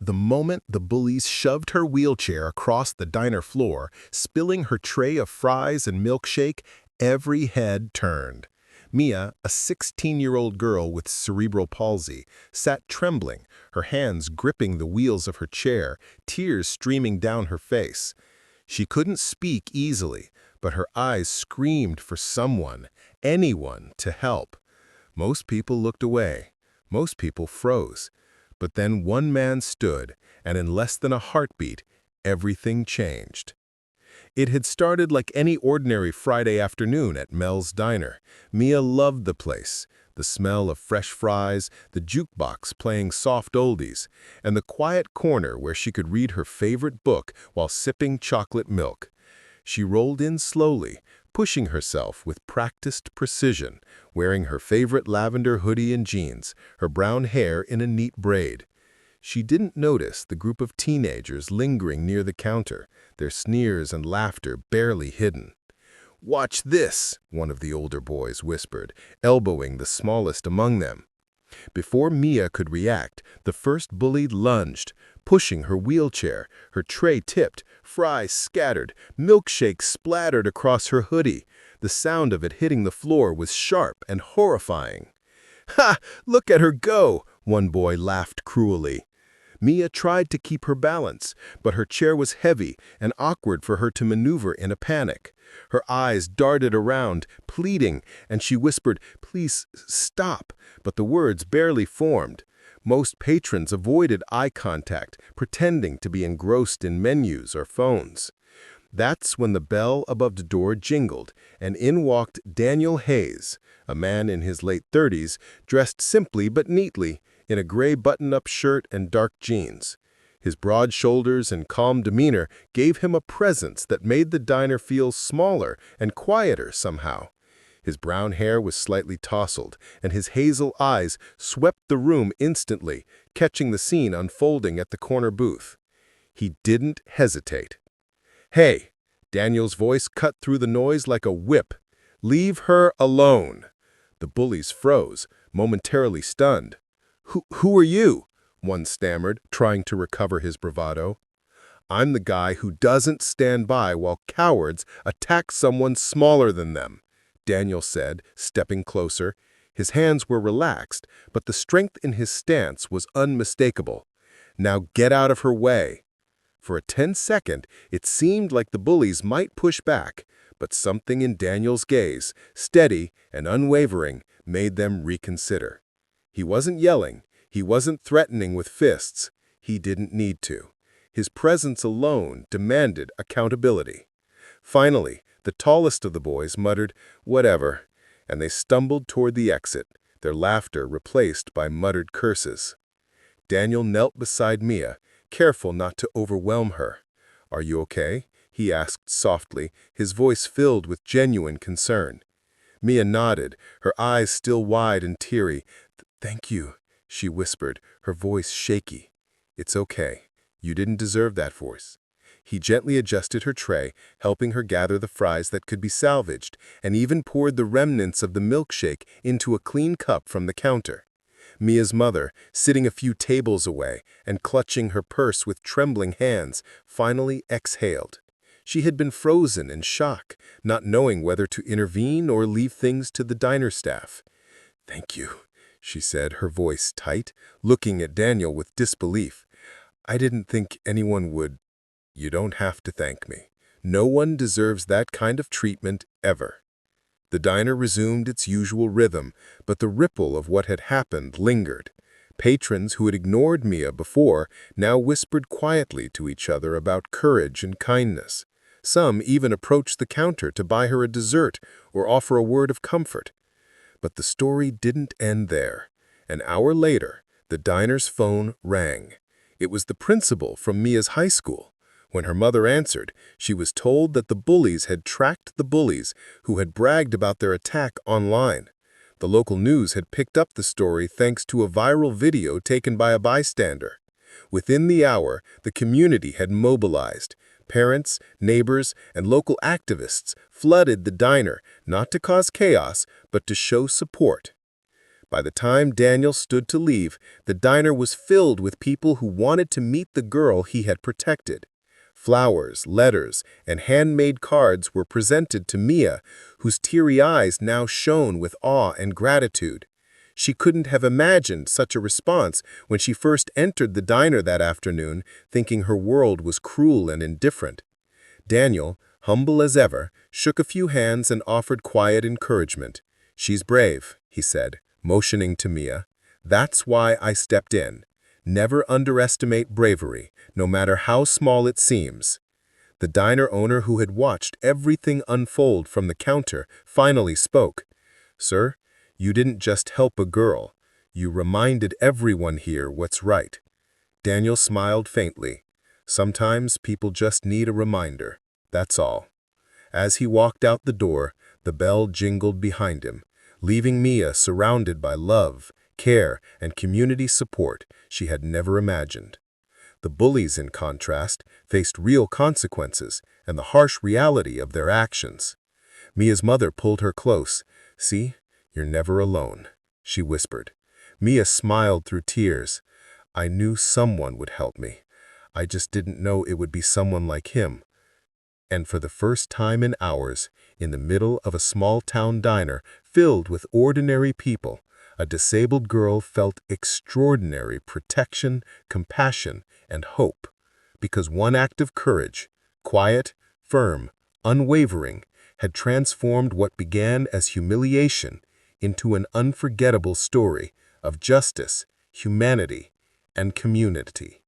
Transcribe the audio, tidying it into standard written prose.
The moment the bullies shoved her wheelchair across the diner floor, spilling her tray of fries and milkshake, every head turned. Mia, a 16-year-old girl with cerebral palsy, sat trembling, her hands gripping the wheels of her chair, tears streaming down her face. She couldn't speak easily, but her eyes screamed for someone, anyone, to help. Most people looked away. Most people froze. But then one man stood, and in less than a heartbeat, everything changed. It had started like any ordinary Friday afternoon at Mel's Diner. Mia loved the place, the smell of fresh fries, the jukebox playing soft oldies, and the quiet corner where she could read her favorite book while sipping chocolate milk. She rolled in slowly, pushing herself with practiced precision, wearing her favorite lavender hoodie and jeans, her brown hair in a neat braid. She didn't notice the group of teenagers lingering near the counter, their sneers and laughter barely hidden. "Watch this," one of the older boys whispered, elbowing the smallest among them. Before Mia could react, the first bully lunged, pushing her wheelchair, her tray tipped, fries scattered, milkshake splattered across her hoodie. The sound of it hitting the floor was sharp and horrifying. "Ha! Look at her go!" one boy laughed cruelly. Mia tried to keep her balance, but her chair was heavy and awkward for her to maneuver in a panic. Her eyes darted around, pleading, and she whispered, "Please stop," but the words barely formed. Most patrons avoided eye contact, pretending to be engrossed in menus or phones. That's when the bell above the door jingled, and in walked Daniel Hayes, a man in his late 30s, dressed simply but neatly, in a gray button-up shirt and dark jeans. His broad shoulders and calm demeanor gave him a presence that made the diner feel smaller and quieter somehow. His brown hair was slightly tousled, and his hazel eyes swept the room instantly, catching the scene unfolding at the corner booth. He didn't hesitate. "Hey!" Daniel's voice cut through the noise like a whip. "Leave her alone!" The bullies froze, momentarily stunned. Who are you?" one stammered, trying to recover his bravado. "I'm the guy who doesn't stand by while cowards attack someone smaller than them," Daniel said, stepping closer. His hands were relaxed, but the strength in his stance was unmistakable. "Now get out of her way." For a 10-second, it seemed like the bullies might push back, but something in Daniel's gaze, steady and unwavering, made them reconsider. He wasn't yelling. He wasn't threatening with fists. He didn't need to. His presence alone demanded accountability. Finally, the tallest of the boys muttered, "Whatever," and they stumbled toward the exit, their laughter replaced by muttered curses. Daniel knelt beside Mia, careful not to overwhelm her. "Are you okay?" he asked softly, his voice filled with genuine concern. Mia nodded, her eyes still wide and teary. "Thank you," she whispered, her voice shaky. "It's okay. You didn't deserve that force." He gently adjusted her tray, helping her gather the fries that could be salvaged, and even poured the remnants of the milkshake into a clean cup from the counter. Mia's mother, sitting a few tables away and clutching her purse with trembling hands, finally exhaled. She had been frozen in shock, not knowing whether to intervene or leave things to the diner staff. "Thank you," she said, her voice tight, looking at Daniel with disbelief. "I didn't think anyone would." "You don't have to thank me. No one deserves that kind of treatment ever." The diner resumed its usual rhythm, but the ripple of what had happened lingered. Patrons who had ignored Mia before now whispered quietly to each other about courage and kindness. Some even approached the counter to buy her a dessert or offer a word of comfort. But the story didn't end there. An hour later, the diner's phone rang. It was the principal from Mia's high school. When her mother answered, she was told that the bullies had tracked the bullies who had bragged about their attack online. The local news had picked up the story thanks to a viral video taken by a bystander. Within the hour, the community had mobilized. Parents, neighbors, and local activists flooded the diner, not to cause chaos, but to show support. By the time Daniel stood to leave, the diner was filled with people who wanted to meet the girl he had protected. Flowers, letters, and handmade cards were presented to Mia, whose teary eyes now shone with awe and gratitude. She couldn't have imagined such a response when she first entered the diner that afternoon, thinking her world was cruel and indifferent. Daniel, humble as ever, shook a few hands and offered quiet encouragement. "She's brave," he said, motioning to Mia. "That's why I stepped in. Never underestimate bravery, no matter how small it seems." The diner owner, who had watched everything unfold from the counter, finally spoke. "Sir, you didn't just help a girl. You reminded everyone here what's right." Daniel smiled faintly. "Sometimes people just need a reminder. That's all." As he walked out the door, the bell jingled behind him, leaving Mia surrounded by love, care, and community support she had never imagined. The bullies, in contrast, faced real consequences and the harsh reality of their actions. Mia's mother pulled her close. "See, you're never alone," she whispered. Mia smiled through tears. "I knew someone would help me. I just didn't know it would be someone like him." And for the first time in hours, in the middle of a small-town diner filled with ordinary people, a disabled girl felt extraordinary protection, compassion, and hope, because one act of courage, quiet, firm, unwavering, had transformed what began as humiliation into an unforgettable story of justice, humanity, and community.